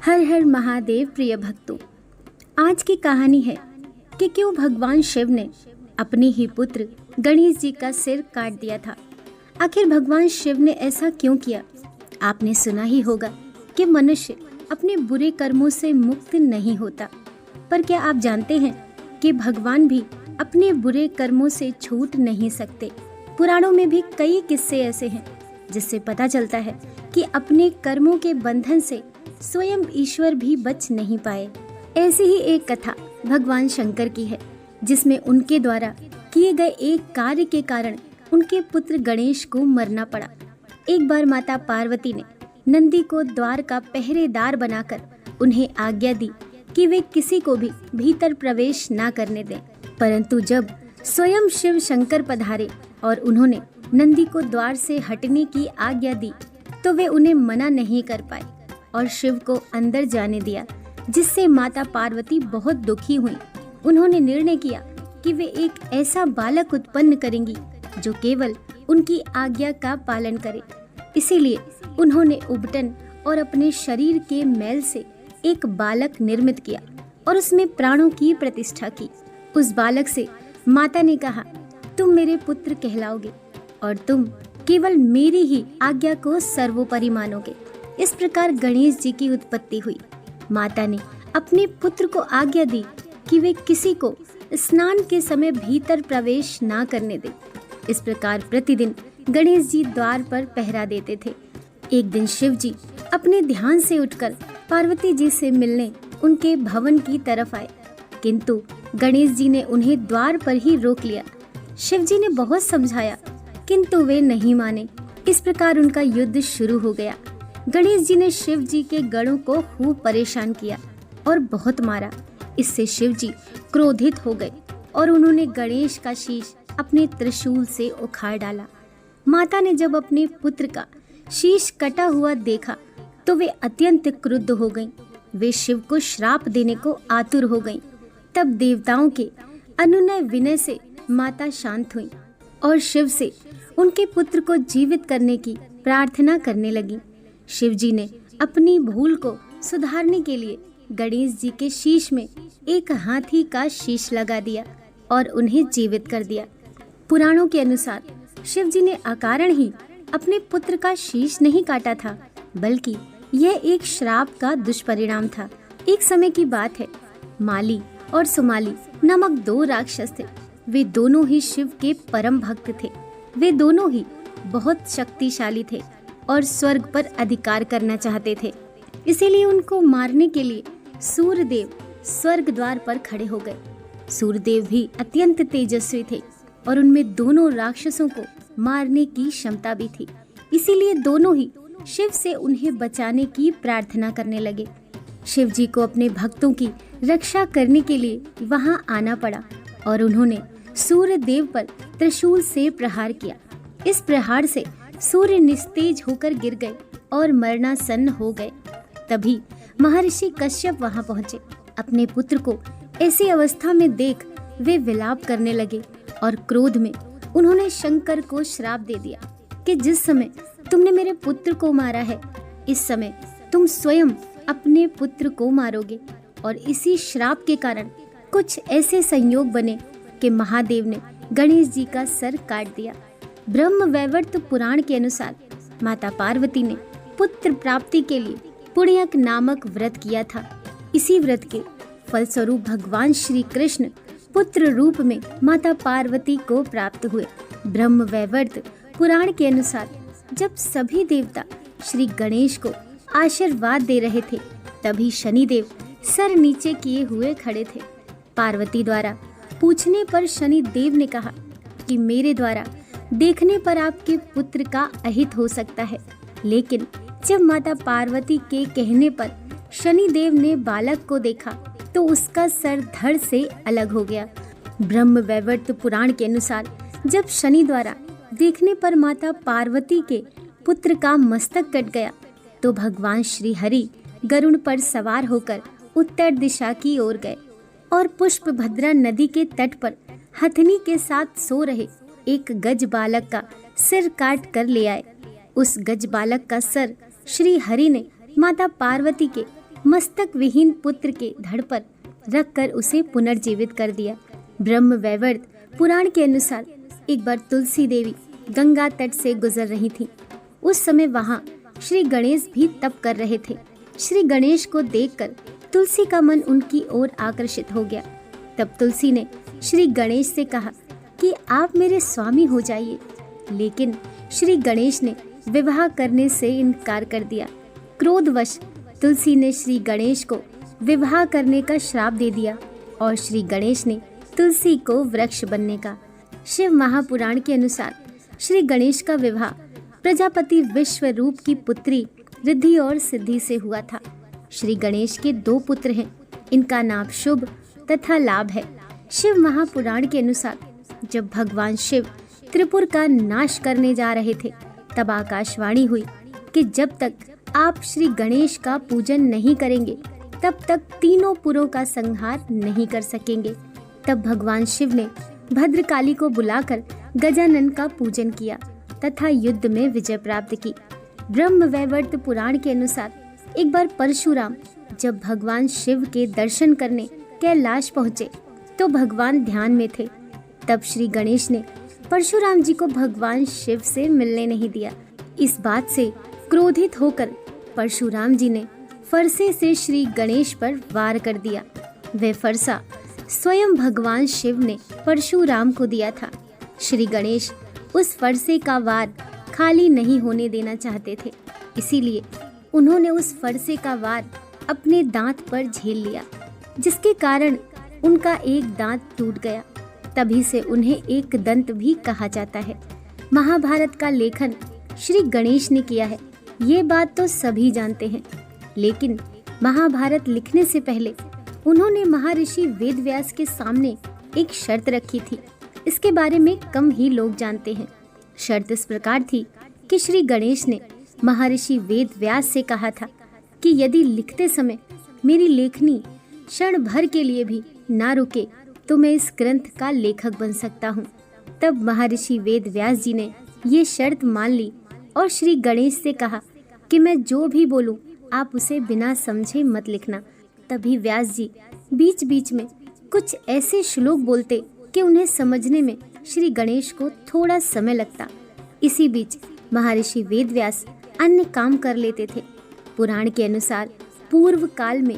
हर हर महादेव प्रिय भक्तों, आज की कहानी है कि क्यों भगवान शिव ने अपने ही पुत्र गणेश जी का सिर काट दिया था। आखिर भगवान शिव ने ऐसा क्यों किया? आपने सुना ही होगा कि मनुष्य अपने बुरे कर्मों से मुक्त नहीं होता, पर क्या आप जानते हैं कि भगवान भी अपने बुरे कर्मों से छूट नहीं सकते। पुराणों में भी कई किस्से ऐसे हैं जिससे पता चलता है कि अपने कर्मों के बंधन से स्वयं ईश्वर भी बच नहीं पाए। ऐसी ही एक कथा भगवान शंकर की है, जिसमें उनके द्वारा किए गए एक कार्य के कारण उनके पुत्र गणेश को मरना पड़ा। एक बार माता पार्वती ने नंदी को द्वार का पहरेदार बनाकर उन्हें आज्ञा दी कि वे किसी को भी भीतर प्रवेश ना करने दें। परंतु जब स्वयं शिव शंकर पधारे और उन्होंने नंदी को द्वार से हटने की आज्ञा दी, तो वे उन्हें मना नहीं कर पाए और शिव को अंदर जाने दिया, जिससे माता पार्वती बहुत दुखी हुई। उन्होंने निर्णय किया कि वे एक ऐसा बालक उत्पन्न करेंगी जो केवल उनकी आज्ञा का पालन करे। इसीलिए उन्होंने उबटन और अपने शरीर के मैल से एक बालक निर्मित किया और उसमें प्राणों की प्रतिष्ठा की। उस बालक से माता ने कहा, तुम मेरे पुत्र कहलाओगे और तुम केवल मेरी ही आज्ञा को सर्वोपरि मानोगे। इस प्रकार गणेश जी की उत्पत्ति हुई। माता ने अपने पुत्र को आज्ञा दी कि वे किसी को स्नान के समय भीतर प्रवेश ना करने दें। इस प्रकार प्रतिदिन गणेश जी द्वार पर पहरा देते थे। एक दिन शिव जी अपने ध्यान से उठकर पार्वती जी से मिलने उनके भवन की तरफ आए, किंतु गणेश जी ने उन्हें द्वार पर ही रोक लिया। शिव जी ने बहुत समझाया, किंतु वे नहीं माने। इस प्रकार उनका युद्ध शुरू हो गया। गणेश जी ने शिव जी के गणों को खूब परेशान किया और बहुत मारा। इससे शिव जी क्रोधित हो गए और उन्होंने गणेश का शीश अपने त्रिशूल से उखाड़ डाला। माता ने जब अपने पुत्र का शीश कटा हुआ देखा तो वे अत्यंत क्रुद्ध हो गईं। वे शिव को श्राप देने को आतुर हो गईं। तब देवताओं के अनुनय विनय से माता शांत हुई और शिव से उनके पुत्र को जीवित करने की प्रार्थना करने लगी। शिव जी ने अपनी भूल को सुधारने के लिए गणेश जी के शीश में एक हाथी का शीश लगा दिया और उन्हें जीवित कर दिया। पुराणों के अनुसार शिव जी ने अकारण ही अपने पुत्र का शीश नहीं काटा था, बल्कि यह एक श्राप का दुष्परिणाम था। एक समय की बात है, माली और सुमाली नामक दो राक्षस थे। वे दोनों ही शिव के परम भक्त थे। वे दोनों ही बहुत शक्तिशाली थे और स्वर्ग पर अधिकार करना चाहते थे। इसीलिए उनको मारने के लिए सूर्यदेव स्वर्ग द्वार पर खड़े हो गए। सूर्यदेव भी अत्यंत तेजस्वी थे और उनमें दोनों राक्षसों को मारने की क्षमता भी थी। इसीलिए दोनों ही शिव से उन्हें बचाने की प्रार्थना करने लगे। शिव जी को अपने भक्तों की रक्षा करने के लिए वहां आना पड़ा और उन्होंने सूर्यदेव पर त्रिशूल से प्रहार किया। इस प्रहार से सूर्य निस्तेज होकर गिर गए और मरणासन्न हो गए। तभी महर्षि कश्यप वहां पहुंचे। अपने पुत्र को ऐसी अवस्था में देख वे विलाप करने लगे और क्रोध में उन्होंने शंकर को श्राप दे दिया कि जिस समय तुमने मेरे पुत्र को मारा है, इस समय तुम स्वयं अपने पुत्र को मारोगे। और इसी श्राप के कारण कुछ ऐसे संयोग बने कि महादेव ने गणेश जी का सर काट दिया। ब्रह्म वैवर्त पुराण के अनुसार माता पार्वती ने पुत्र प्राप्ति के लिए पुण्यक नामक व्रत किया था। इसी व्रत के फलस्वरूप भगवान श्री कृष्ण पुत्र रूप में माता पार्वती को प्राप्त हुए। ब्रह्म वैवर्त पुराण के अनुसार जब सभी देवता श्री गणेश को आशीर्वाद दे रहे थे, तभी शनिदेव सर नीचे किए हुए खड़े थे। पार्वती द्वारा पूछने पर शनिदेव ने कहा कि मेरे द्वारा देखने पर आपके पुत्र का अहित हो सकता है, लेकिन जब माता पार्वती के कहने पर शनिदेव ने बालक को देखा तो उसका सर धड़ से अलग हो गया। ब्रह्म वैवर्त पुराण के अनुसार जब शनि द्वारा देखने पर माता पार्वती के पुत्र का मस्तक कट गया, तो भगवान श्री हरि गरुड़ पर सवार होकर उत्तर दिशा की ओर गए और पुष्पभद्रा नदी के तट पर हथनी के साथ सो रहे एक गज बालक का सिर काट कर ले आए। उस गज बालक का सर श्री हरि ने माता पार्वती के मस्तक विहीन पुत्र के धड़ पर रखकर उसे पुनर्जीवित कर दिया। ब्रह्म वैवर्त पुराण के अनुसार एक बार तुलसी देवी गंगा तट से गुजर रही थी। उस समय वहाँ श्री गणेश भी तप कर रहे थे। श्री गणेश को देखकर तुलसी का मन उनकी ओर आकर्षित हो गया। तब तुलसी ने श्री गणेश से कहा कि आप मेरे स्वामी हो जाइए, लेकिन श्री गणेश ने विवाह करने से इनकार कर दिया। क्रोधवश तुलसी ने श्री गणेश को विवाह करने का श्राप दे दिया और श्री गणेश ने तुलसी को वृक्ष बनने का। शिव महापुराण के अनुसार श्री गणेश का विवाह प्रजापति विश्वरूप की पुत्री रिद्धि और सिद्धि से हुआ था। श्री गणेश के 2 पुत्र हैं, इनका नाम शुभ तथा लाभ है। शिव महापुराण के अनुसार जब भगवान शिव त्रिपुर का नाश करने जा रहे थे, तब आकाशवाणी हुई कि जब तक आप श्री गणेश का पूजन नहीं करेंगे, तब तक तीनों पुरों का संहार नहीं कर सकेंगे। तब भगवान शिव ने भद्रकाली को बुलाकर गजानन का पूजन किया तथा युद्ध में विजय प्राप्त की। ब्रह्म वैवर्त पुराण के अनुसार एक बार परशुराम जब भगवान शिव के दर्शन करने कैलाश पहुँचे तो भगवान ध्यान में थे। तब श्री गणेश ने परशुराम जी को भगवान शिव से मिलने नहीं दिया। इस बात से क्रोधित होकर परशुराम जी ने फरसे से श्री गणेश पर वार कर दिया। वह फरसा स्वयं भगवान शिव ने परशुराम को दिया था। श्री गणेश उस फरसे का वार खाली नहीं होने देना चाहते थे, इसीलिए उन्होंने उस फरसे का वार अपने दांत पर झेल लिया, जिसके कारण उनका एक दांत टूट गया। तभी से उन्हें एक दंत भी कहा जाता है। महाभारत का लेखन श्री गणेश ने किया है, ये बात तो सभी जानते हैं, लेकिन महाभारत लिखने से पहले उन्होंने महर्षि वेदव्यास के सामने एक शर्त रखी थी। इसके बारे में कम ही लोग जानते हैं। शर्त इस प्रकार थी कि श्री गणेश ने महर्षि वेदव्यास से कहा था कि यदि लिखते समय मेरी लेखनी क्षण भर के लिए भी ना रुके तो मैं इस ग्रंथ का लेखक बन सकता हूँ। तब महर्षि वेदव्यास जी ने ये शर्त मान ली और श्री गणेश से कहा कि मैं जो भी बोलूँ आप उसे बिना समझे मत लिखना। तभी व्यास जी बीच बीच में कुछ ऐसे श्लोक बोलते कि उन्हें समझने में श्री गणेश को थोड़ा समय लगता। इसी बीच महर्षि वेदव्यास अन्य काम कर लेते थे। पुराण के अनुसार पूर्व काल में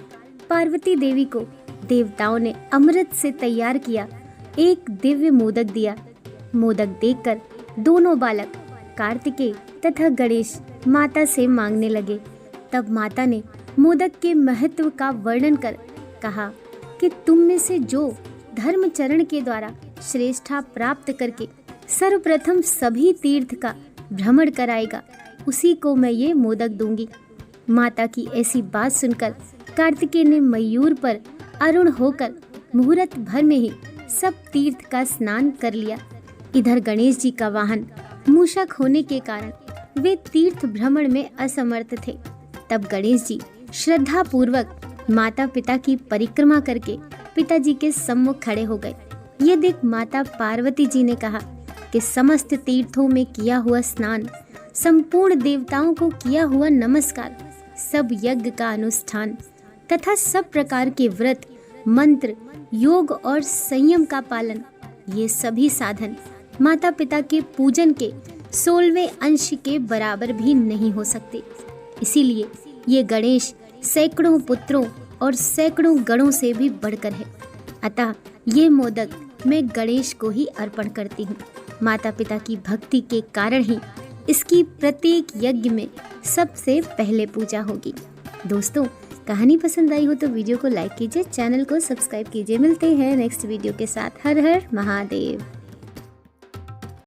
पार्वती देवी को देवताओं ने अमृत से तैयार किया एक दिव्य मोदक दिया। मोदक देखकर दोनों बालक कार्तिकेय तथा गणेश माता से मांगने लगे। तब माता ने मोदक के महत्व का वर्णन कर कहा कि तुम में से जो धर्मचरण के द्वारा श्रेष्ठा प्राप्त करके सर्वप्रथम सभी तीर्थ का भ्रमण कराएगा, उसी को मैं ये मोदक दूंगी। माता की ऐसी बात सुनकर कार्तिकेय ने मयूर पर अरुण होकर मुहूर्त भर में ही सब तीर्थ का स्नान कर लिया। इधर गणेश जी का वाहन मूषक होने के कारण वे तीर्थ भ्रमण में असमर्थ थे। तब गणेश जी श्रद्धा पूर्वक माता पिता की परिक्रमा करके पिताजी के सम्मुख खड़े हो गए। ये देख माता पार्वती जी ने कहा कि समस्त तीर्थों में किया हुआ स्नान, संपूर्ण देवताओं को किया हुआ नमस्कार, सब यज्ञ का अनुष्ठान तथा सब प्रकार के व्रत, मंत्र, योग और संयम का पालन, ये सभी साधन माता पिता के पूजन के 16वें अंश के बराबर भी नहीं हो सकते। इसीलिए ये गणेश सैकड़ों पुत्रों और सैकड़ों गणों से भी बढ़कर है। अतः ये मोदक मैं गणेश को ही अर्पण करती हूँ। माता पिता की भक्ति के कारण ही इसकी प्रत्येक यज्ञ में सबसे पहले पूजा होगी। दोस्तों, कहानी पसंद आई हो तो वीडियो को लाइक कीजिए, चैनल को सब्सक्राइब कीजिए। मिलते हैं नेक्स्ट वीडियो के साथ। हर हर महादेव।